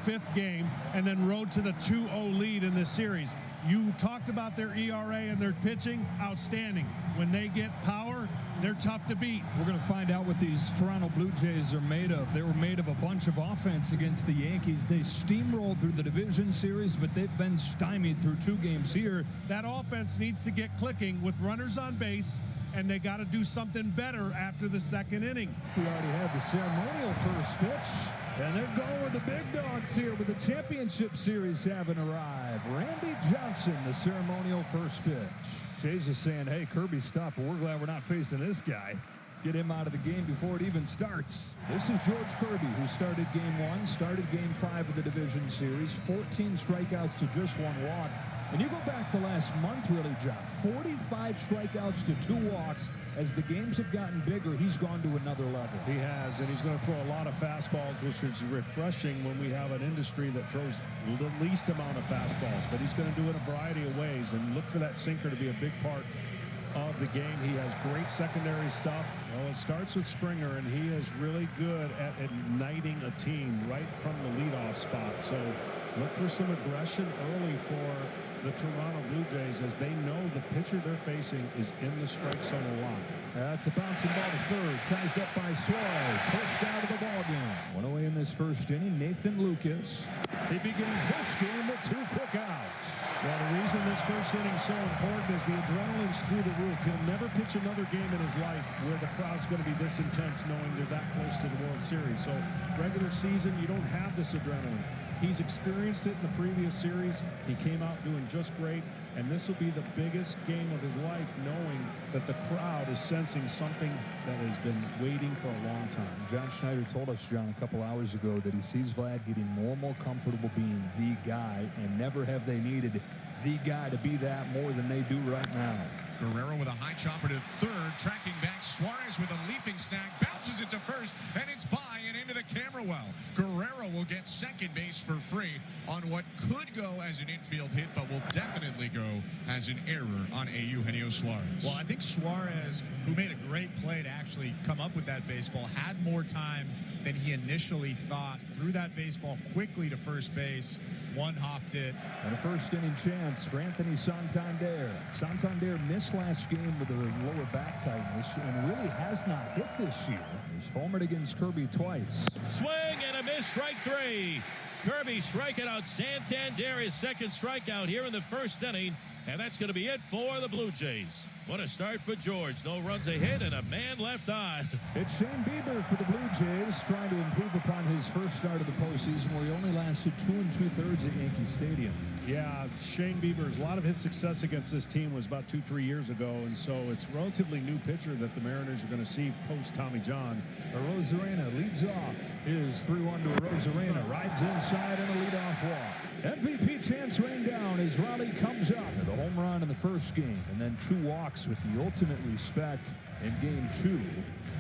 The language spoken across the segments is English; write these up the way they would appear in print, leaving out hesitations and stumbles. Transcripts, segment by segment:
5th game and then rode to the 2-0 lead in this series. You talked about their ERA and their pitching, outstanding. When they get power, they're tough to beat. We're going to find out what these Toronto Blue Jays are made of. They were made of a bunch of offense against the Yankees. They steamrolled through the division series, but they've been stymied through 2 games here. That offense needs to get clicking with runners on base, and they got to do something better after the 2nd inning. We already had the ceremonial first pitch, and they're going with the big dogs here with the championship series having arrived. Randy Johnson, the ceremonial first pitch. Jays are saying, hey, Kirby, stop, but we're glad we're not facing this guy. Get him out of the game before it even starts. This is George Kirby, who started game 1, started game 5 of the division series, 14 strikeouts to just 1 walk. And you go back the last month, really, John, 45 strikeouts to 2 walks. As the games have gotten bigger, he's gone to another level. He has, and he's going to throw a lot of fastballs, which is refreshing when we have an industry that throws the least amount of fastballs. But he's going to do it a variety of ways, and look for that sinker to be a big part of the game. He has great secondary stuff. Well, it starts with Springer, and he is really good at igniting a team right from the leadoff spot. So look for some aggression early for the Toronto Blue Jays, as they know the pitcher they're facing is in the strike zone a lot. That's a bouncing ball to third, sized up by Suarez. First out of the ball game. 1 away in this first inning. Nathan Lucas. He begins this game with 2 quick outs. Well, the reason this first inning is so important is the adrenaline's through the roof. He'll never pitch another game in his life where the crowd's going to be this intense, knowing they're that close to the World Series. So regular season, you don't have this adrenaline. He's experienced it in the previous series. He came out doing just great, and this will be the biggest game of his life, knowing that the crowd is sensing something that has been waiting for a long time. John Schneider told us, John, a couple hours ago that he sees Vlad getting more and more comfortable being the guy, and never have they needed the guy to be that more than they do right now. Guerrero with a high chopper to third, tracking back. Suarez with a leaping snag, bounces it to first, and it's by and into the camera well. Guerrero will get second base for free on what could go as an infield hit, but will definitely go as an error on Eugenio Suarez. Well, I think Suarez, who made a great play to actually come up with that baseball, had more time than he initially thought. Threw that baseball quickly to first base. One-hopped it. And a first inning chance for Anthony Santander. Santander missed last game with a lower back tightness and really has not hit this year. He's homered against Kirby twice. Swing and a miss, strike 3. Kirby striking out Santander, his second strikeout here in the first inning. And that's going to be it for the Blue Jays. What a start for George. No runs ahead and a man left on. It's Shane Bieber for the Blue Jays, trying to improve upon his first start of the postseason, where he only lasted 2 2/3 at Yankee Stadium. Yeah, Shane Bieber's, a lot of his success against this team was about 2-3 years ago, and so it's a relatively new pitcher that the Mariners are going to see post Tommy John. Arozarena leads off. Is 3-1 to Arozarena. Rides inside and a leadoff walk. MVP chance rained down as Raleigh comes up with a home run in the first game, and then 2 walks with the ultimate respect in game 2.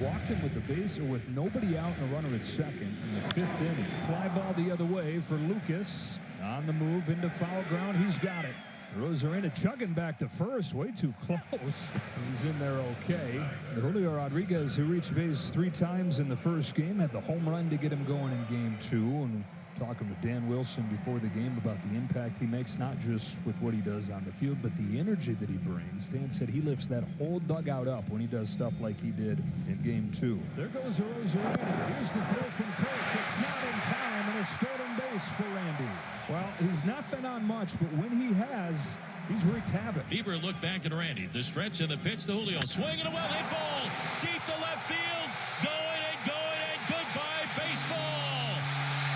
Walked him with the base, or with nobody out and a runner at second in the 5th inning. Fly ball the other way for Lucas. On the move into foul ground. He's got it. Rosarena chugging back to first. Way too close. He's in there okay. Julio Rodriguez, who reached base 3 times in the first game, had the home run to get him going in game 2. And talking with Dan Wilson before the game about the impact he makes, not just with what he does on the field, but the energy that he brings. Dan said he lifts that whole dugout up when he does stuff like he did in game 2. There goes Rosarena. Here's the throw from Kirk. It's not in time, and a stolen base for Randy. Well, he's not been on much, but when he has, he's wreaked havoc. Bieber looked back at Randy. The stretch and the pitch to Julio. Swing and a well-hit ball. Deep to left field. Going and goodbye baseball.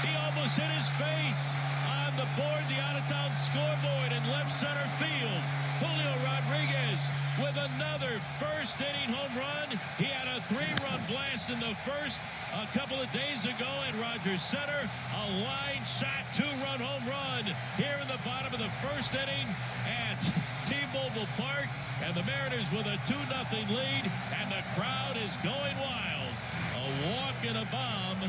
He almost hit his face on the board, the out-of-town scoreboard in left center field. Julio Rodriguez with another first-inning home run. He had a 3-run blast in the first a couple of days ago at Rogers Center. A line shot 2-run home run here in the bottom of the first inning at T-Mobile Park. And the Mariners with a 2-0 lead, and the crowd is going wild. A walk and a bomb,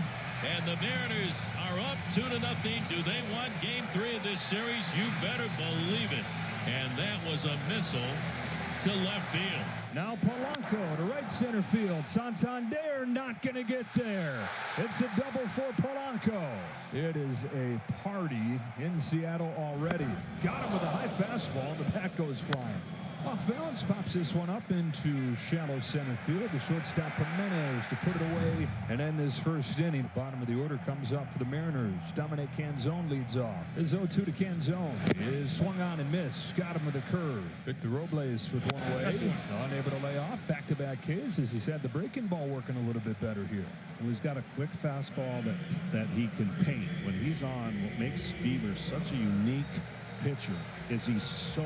and the Mariners are up 2-0. Do they want game 3 of this series? You better believe it. And that was a missile to left field. Now Polanco to right center field. Santander not going to get there. It's a double for Polanco. It is a party in Seattle already. Got him with a high fastball. The bat goes flying. Off balance, pops this one up into shallow center field. The shortstop Jimenez to put it away and end this first inning. Bottom of the order comes up for the Mariners. Dominic Canzone leads off. His 0-2 to Canzone is swung on and missed. Got him with a curve. Victor Robles with one away. Unable to lay off. Back-to-back Ks as he's had the breaking ball working a little bit better here. Well, he's got a quick fastball that he can paint. When he's on, what makes Bieber such a unique pitcher is he's so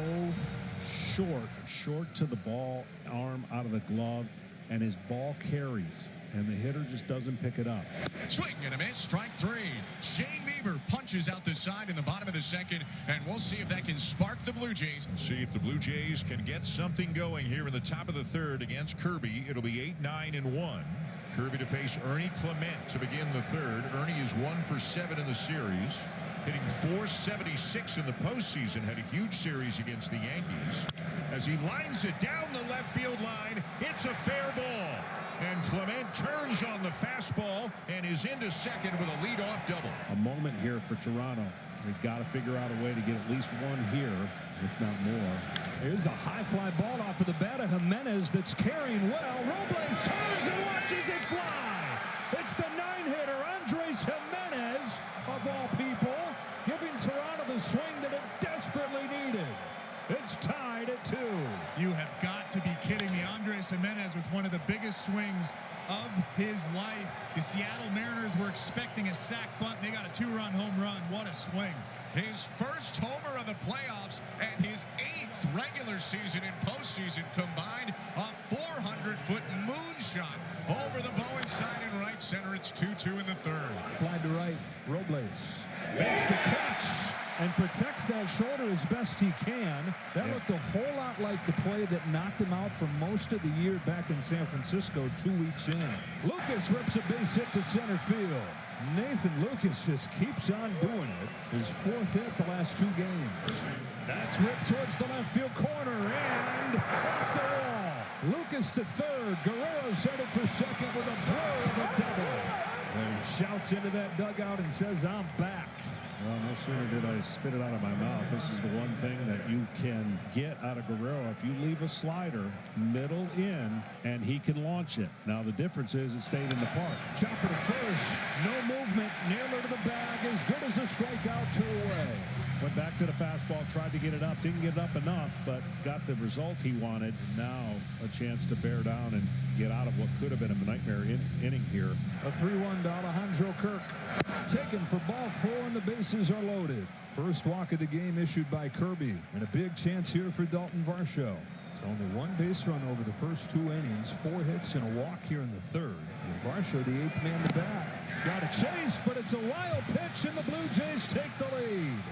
short to the ball, arm out of the glove, and his ball carries, and the hitter just doesn't pick it up. Swing and a miss, strike three. Shane Bieber punches out the side in the bottom of the second, and we'll see if that can spark the Blue Jays. See if the Blue Jays can get something going here in the top of the third against Kirby. It'll be 8-9-1. Kirby to face Ernie Clement to begin the third. Ernie is 1 for 7 in the series, hitting .476 in the postseason. Had a huge series against the Yankees. As he lines it down the left field line, it's a fair ball. And Clement turns on the fastball and is into second with a leadoff double. A moment here for Toronto. They've got to figure out a way to get at least one here, if not more. Here's a high fly ball off of the bat of Jimenez that's carrying well. Robles turns and watches it fly. It's the 9-hitter, Andres Jimenez, of all people, giving Toronto the swing that it desperately needed. It's tied at 2. You have got to be kidding me. Andres Jimenez with one of the biggest swings of his life. The Seattle Mariners were expecting a sac bunt. They got a 2-run home run. What a swing. His first homer of the playoffs and his 8th regular season and postseason combined. A 400-foot moonshot over the Boeing side in right center. It's 2-2 in the third. Fly to right. Robles makes the catch and protects that shoulder as best he can. That looked a whole lot like the play that knocked him out for most of the year back in San Francisco 2 weeks in. Lucas rips a base hit to center field. Nathan Lucas just keeps on doing it. His 4th hit the last 2 games. That's ripped towards the left field corner and off the wall. Lucas to third. Guerrero's headed for second with a blow of a double. And he shouts into that dugout and says, "I'm back." Well, no sooner did I spit it out of my mouth. This is the one thing that you can get out of Guerrero. If you leave a slider middle in, and he can launch it. Now, the difference is it stayed in the park. Chopper to first. No movement. Naylor to the bag. As good as a strikeout, 2 away. Went back to the fastball, tried to get it up. Didn't get it up enough, but got the result he wanted. Now a chance to bear down and get out of what could have been a nightmare inning here. A 3-1 to Alejandro Kirk. Taken for ball 4 and the bases are loaded. First walk of the game issued by Kirby. And a big chance here for Dalton Varsho. It's only 1 base run over the first 2 innings. 4 hits and a walk here in the third. And Varsho, the 8th man to bat. He's got a chase, but it's a wild pitch and the Blue Jays take the lead.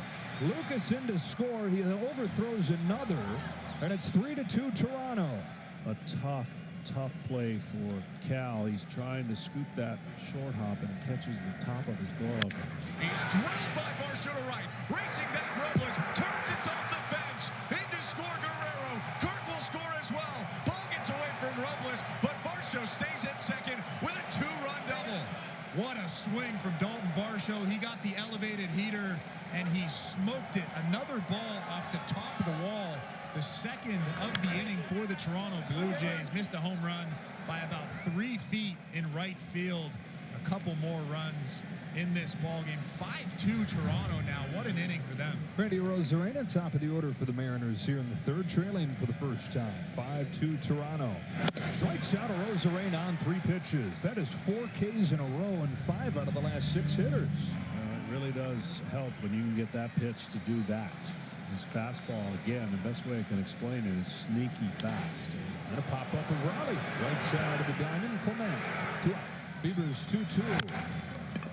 Lucas in to score. He overthrows another. And it's 3-2 Toronto. A tough play for Cal. He's trying to scoop that short hop and catches the top of his glove. He's drilled by Varsho to right. Racing back Robles. Turns it off the fence. In to score Guerrero. Kirk will score as well. Ball gets away from Robles, but Varsho stays at second with a 2-run double. What a swing from Dalton Varsho. He got the elevated heater and he smoked it. Another ball off the top of the wall. The second of the inning for the Toronto Blue Jays. Missed a home run by about 3 feet in right field. A couple more runs in this ballgame. 5-2 Toronto now. What an inning for them. Randy Arozarena, top of the order for the Mariners here in the third, trailing for the first time. 5-2 Toronto. Strikes out Arozarena on 3 pitches. That is 4 Ks in a row and 5 out of the last 6 hitters. It really does help when you can get that pitch to do that. His fastball, again, the best way I can explain it is sneaky fast. And a pop-up of Raleigh. Right side of the diamond, Clement. Bieber's 2-2.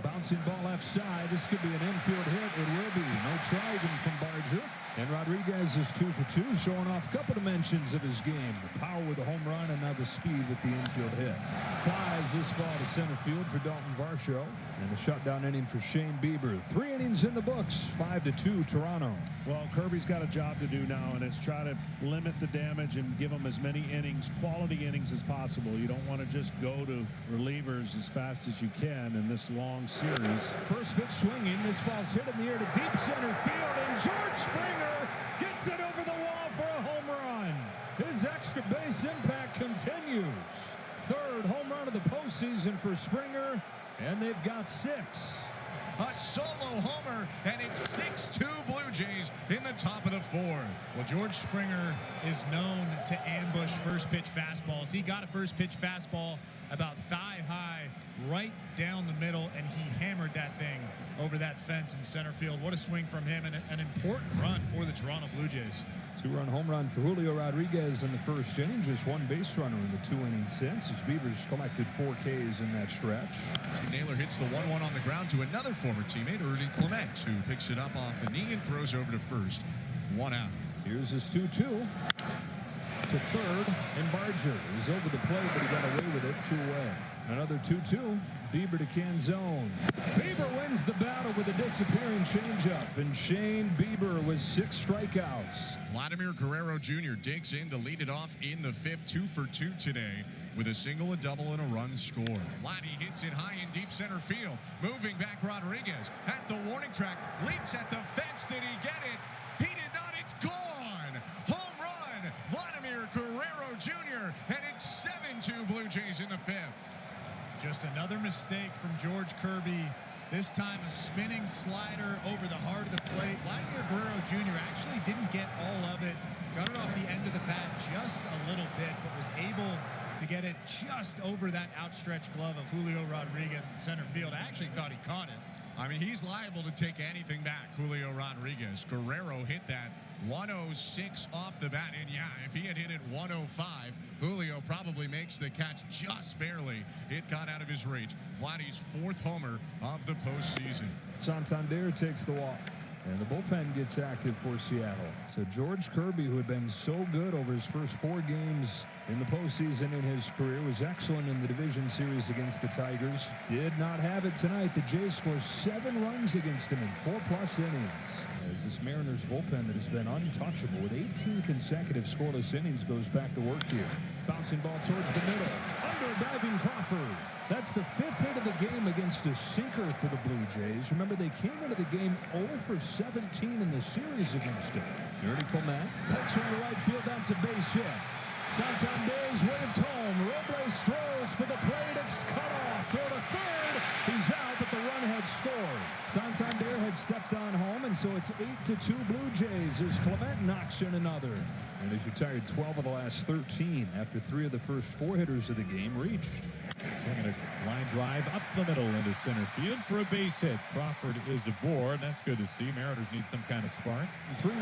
Bouncing ball left side. This could be an infield hit. It will be. No try even from Barger. And Rodriguez is 2 for 2, showing off a couple dimensions of his game. The power with the home run and now the speed with the infield hit. Flies this ball to center field for Dalton Varsho. And a shutdown inning for Shane Bieber. 3 innings in the books, 5-2 Toronto. Well, Kirby's got a job to do now, and it's try to limit the damage and give him as many innings, quality innings as possible. You don't want to just go to relievers as fast as you can in this long series. First pitch swinging. This ball's hit in the air to deep center field, and George Springer gets it over the wall for a home run. His extra base impact continues. 3rd home run of the postseason for Springer, and they've got 6. A solo homer, and it's 6-2 Blue Jays in the top of the 4th. Well, George Springer is known to ambush first pitch fastballs. He got a first pitch fastball about thigh high right down the middle, and he hammered that thing over that fence in center field. What a swing from him, and an important run for the Toronto Blue Jays. 2-run home run for Julio Rodriguez in the first inning. Just 1 base runner in the 2 innings since, as Beavers collected 4 Ks in that stretch. Naylor hits the 1-1 on the ground to another former teammate, Ernie Clement, who picks it up off a knee and throws over to first. 1 out. Here's his 2-2 to third, and Barger is over the plate, but he got away with it. 2 away. Another 2-2. Bieber to Canzone. Bieber wins the battle with a disappearing changeup, and Shane Bieber with 6 strikeouts. Vladimir Guerrero Jr. digs in to lead it off in the 5th, 2 for 2 today, with a single, a double, and a run scored. Vladdy hits it high in deep center field. Moving back Rodriguez at the warning track, leaps at the fence. Did he get it? He did not. It's gone. Home run, Vladimir Guerrero Jr., and it's 7-2 Blue Jays in the 5th. Just another mistake from George Kirby. This time a spinning slider over the heart of the plate. Vladimir Guerrero Jr. actually didn't get all of it. Got it off the end of the bat just a little bit, but was able to get it just over that outstretched glove of Julio Rodriguez in center field. I actually thought he caught it. I mean, he's liable to take anything back, Julio Rodriguez. Guerrero hit that 106 off the bat, and yeah, if he had hit it 105, Julio probably makes the catch just barely. It got out of his reach. Vladdy's 4th homer of the postseason. Santander takes the walk, and the bullpen gets active for Seattle. So George Kirby, who had been so good over his first 4 games in the postseason in his career, was excellent in the division series against the Tigers. Did not have it tonight. The Jays score 7 runs against him in 4+ innings. As this Mariners bullpen that has been untouchable with 18 consecutive scoreless innings goes back to work here. Bouncing ball towards the middle. Under a diving Crawford. That's the 5th hit of the game against a sinker for the Blue Jays. Remember, they came into the game 0 for 17 in the series against him. Ernie Clement pokes one to right field. That's a base hit. Santander's waved home. Robles throws for the plate. It's cut off. Throw to third. He's out, but the run had scored. Santander had stepped on home, and so it's 8-2 Blue Jays as Clement knocks in another. And he's retired 12 of the last 13 after 3 of the first 4 hitters of the game reached. Swinging a line drive up the middle into center field for a base hit. Crawford is aboard. That's good to see. Mariners need some kind of spark. 3-1.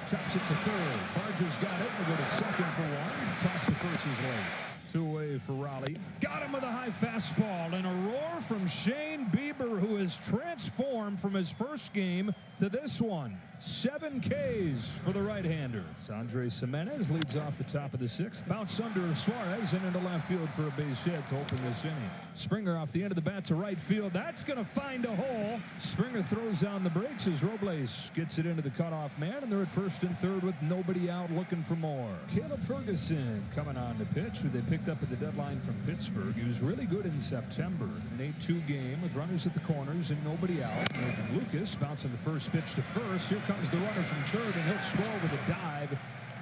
Chops it to third. Barger's got it. We'll go to second for 1. Toss to first is late. 2 away for Raleigh. Got him with a high fastball, and a roar from Shane Bieber, who has transformed from his first game to this one. 7 Ks for the right-hander. Andres Jimenez leads off the top of the 6th. Bounce under Suarez and into left field for a base hit to open this inning. Springer off the end of the bat to right field. That's going to find a hole. Springer throws down the brakes as Robles gets it into the cutoff man, and they're at first and third with nobody out looking for more. Caleb Ferguson coming on to pitch, who they picked up at the deadline from Pittsburgh. He was really good in September. An 8-2 game with runners at the corners and nobody out. Nathan Lucas bouncing the first pitch to first. Here comes the runner from third, and he'll score with a dive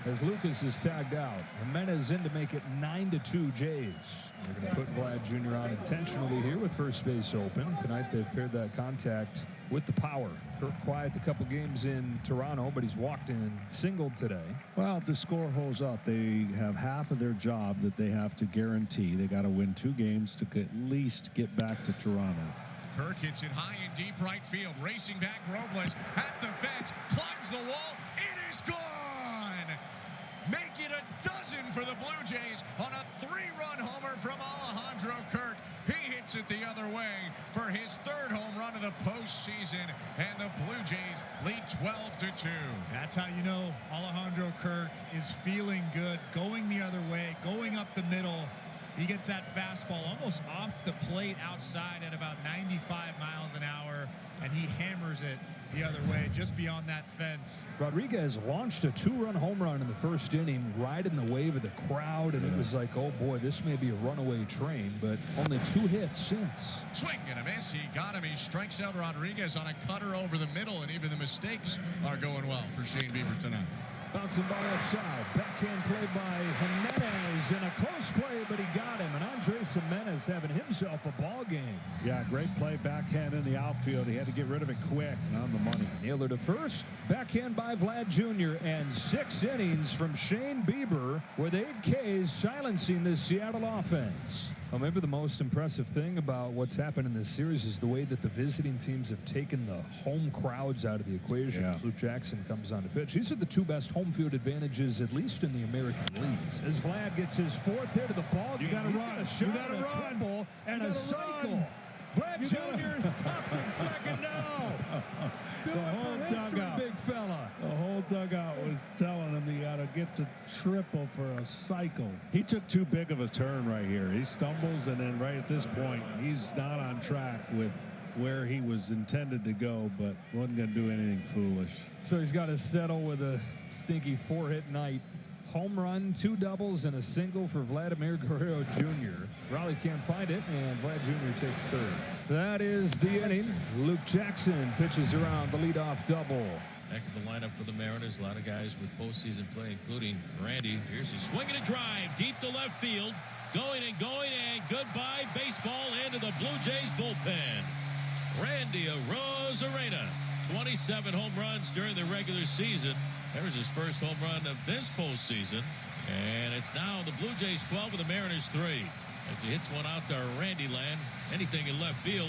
as Lucas is tagged out. Jimenez in to make it 9-2 Jays. They're going to put Vlad Jr. on intentionally here with first base open. Tonight they've paired that contact with the power. Kirk quiet the couple games in Toronto, but he's walked in singled today. Well, if the score holds up, they have half of their job that they have to guarantee. They got to win 2 games to at least get back to Toronto. Kirk hits it high in deep right field. Racing back Robles at the fence. Climbs the wall. It is gone. Make it a dozen for the Blue Jays on a 3-run homer from Alejandro Kirk. He hits it the other way for his 3rd home run run of the postseason, and the Blue Jays lead 12-2. That's how you know Alejandro Kirk is feeling good, going the other way, going up the middle. He gets that fastball almost off the plate outside at about 95 miles an hour, and he hammers it the other way, just beyond that fence. Rodriguez launched a 2-run home run in the first inning, riding the wave of the crowd, and it was like, oh boy, this may be a runaway train, but only 2 hits since. Swing and a miss. He got him. He strikes out Rodriguez on a cutter over the middle, and even the mistakes are going well for Shane Bieber tonight. Bouncing ball outside. Backhand play by Jimenez, and a close play, but he got him. And Andres Jimenez having himself a ball game. Yeah, great play, backhand in the outfield. He had to get rid of it quick and on the money. Nailed to first. Backhand by Vlad Jr. and 6 innings from Shane Bieber with 8 Ks, silencing the Seattle offense. Well, maybe the most impressive thing about what's happened in this series is the way that the visiting teams have taken the home crowds out of the equation. As Luke Jackson comes on to pitch. These are the 2 best home field advantages, at least in the American leagues. As Vlad gets his 4th hit of the ball game, you gotta he's run. got a shot, You gotta a run. triple, and a cycle. Run. Vlad Jr. stops at second now. The whole dugout, big fella. The whole dugout was telling him he got to get to triple for a cycle. He took too big of a turn right here. He stumbles, and then right at this point, he's not on track with where he was intended to go, but wasn't going to do anything foolish. So he's got to settle with a stinky 4-hit night. Home run, 2 doubles, and a single for Vladimir Guerrero Jr. Raleigh can't find it, and Vlad Jr. takes 3rd. That is the inning. Luke Jackson pitches around the leadoff double. Heck of a lineup for the Mariners. A lot of guys with postseason play, including Randy. Here's a swing and a drive deep to left field. Going, and goodbye baseball into the Blue Jays bullpen. Randy Arozarena, 27 home runs during the regular season. There's his first home run of this postseason. And it's now the Blue Jays 12 and the Mariners 3. As he hits one out to Randy Land. Anything in left field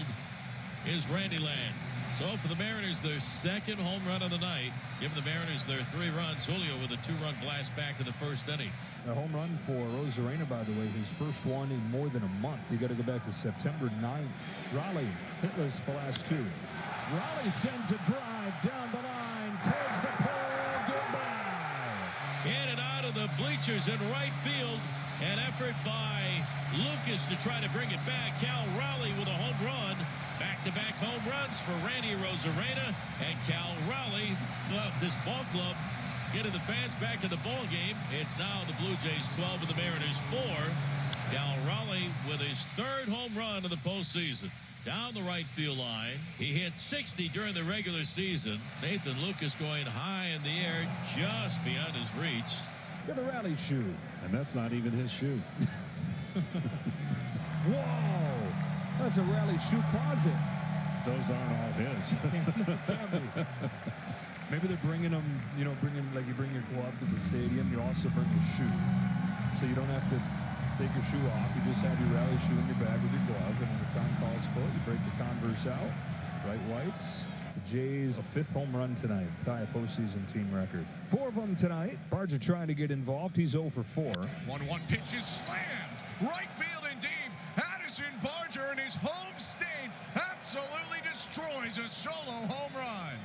is Randy Land. So for the Mariners, their 2nd home run of the night. Giving the Mariners their 3 runs. Julio with a 2-run blast back to the first inning. A home run for Arozarena, by the way, his first one in more than a month. You got to go back to September 9th. Raleigh hitless the last 2. Raleigh sends a drive down the line towards the pole. In and out of the bleachers in right field. An effort by Lucas to try to bring it back. Cal Raleigh with a home run. Back-to-back home runs for Randy Arozarena. And Cal Raleigh, this ball club, getting the fans back to the ball game. It's now the Blue Jays 12 and the Mariners 4. Cal Raleigh with his 3rd home run of the postseason. Down the right field line. He hit 60 during the regular season. Nathan Lucas going high in the air just beyond his reach. Got the rally shoe. And that's not even his shoe. Whoa. That's a rally shoe closet. Those aren't all his. Can't be. Maybe they're bringing them, like you bring your glove to the stadium, you also bring your shoe. So you don't have to take your shoe off. You just have your rally shoe in your bag with your glove, and when the time calls for it, you break the Converse out. Bright whites. The Jays, a 5th home run tonight. Tie a postseason team record. 4 of them tonight. Barger trying to get involved. He's 0 for 4. 1-1 pitch is slammed. Right field and deep. Addison Barger in his home state absolutely destroys a solo home run.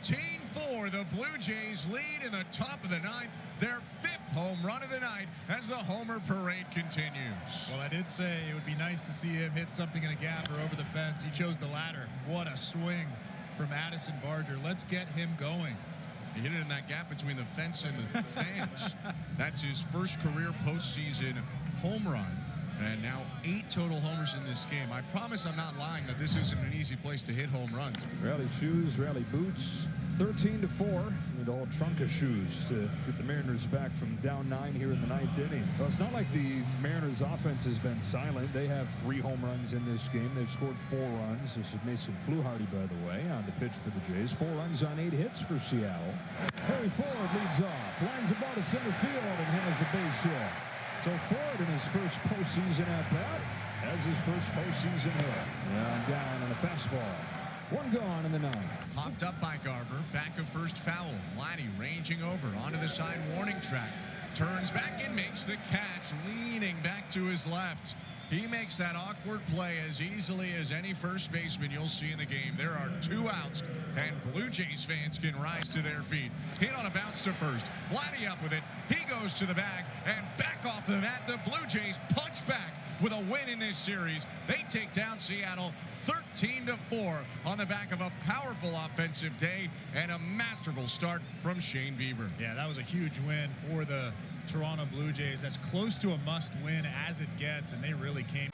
13-4, the Blue Jays lead in the top of the 9th. Their 5th home run of the night as the homer parade continues. Well, I did say it would be nice to see him hit something in a gap or over the fence. He chose the latter. What a swing from Addison Barger. Let's get him going. He hit it in that gap between the fence and the fans. That's his first career postseason home run. And now 8 total homers in this game. I promise I'm not lying that this isn't an easy place to hit home runs. Rally shoes, rally boots. 13-4. Need a whole trunk of shoes to get the Mariners back from down 9 here in the 9th inning. Well, it's not like the Mariners offense has been silent. They have 3 home runs in this game. They've scored 4 runs. This is Mason Fluharty, by the way, on the pitch for the Jays. 4 runs on 8 hits for Seattle. Harry Ford leads off. Lines the ball to center field and has a base hit. So Ford in his first postseason at bat has his first postseason hit. Down on a fastball. 1 gone in the 9th. Popped up by Garver. Back of first foul. Laddie ranging over onto the side warning track. Turns back and makes the catch, leaning back to his left. He makes that awkward play as easily as any first baseman you'll see in the game. There are 2 outs, and Blue Jays fans can rise to their feet. Hit on a bounce to first. Vladdy up with it. He goes to the bag and back off the mat. The Blue Jays punch back with a win in this series. They take down Seattle 13-4 on the back of a powerful offensive day and a masterful start from Shane Bieber. Yeah, that was a huge win for the Toronto Blue Jays. As close to a must-win as it gets, and they really came.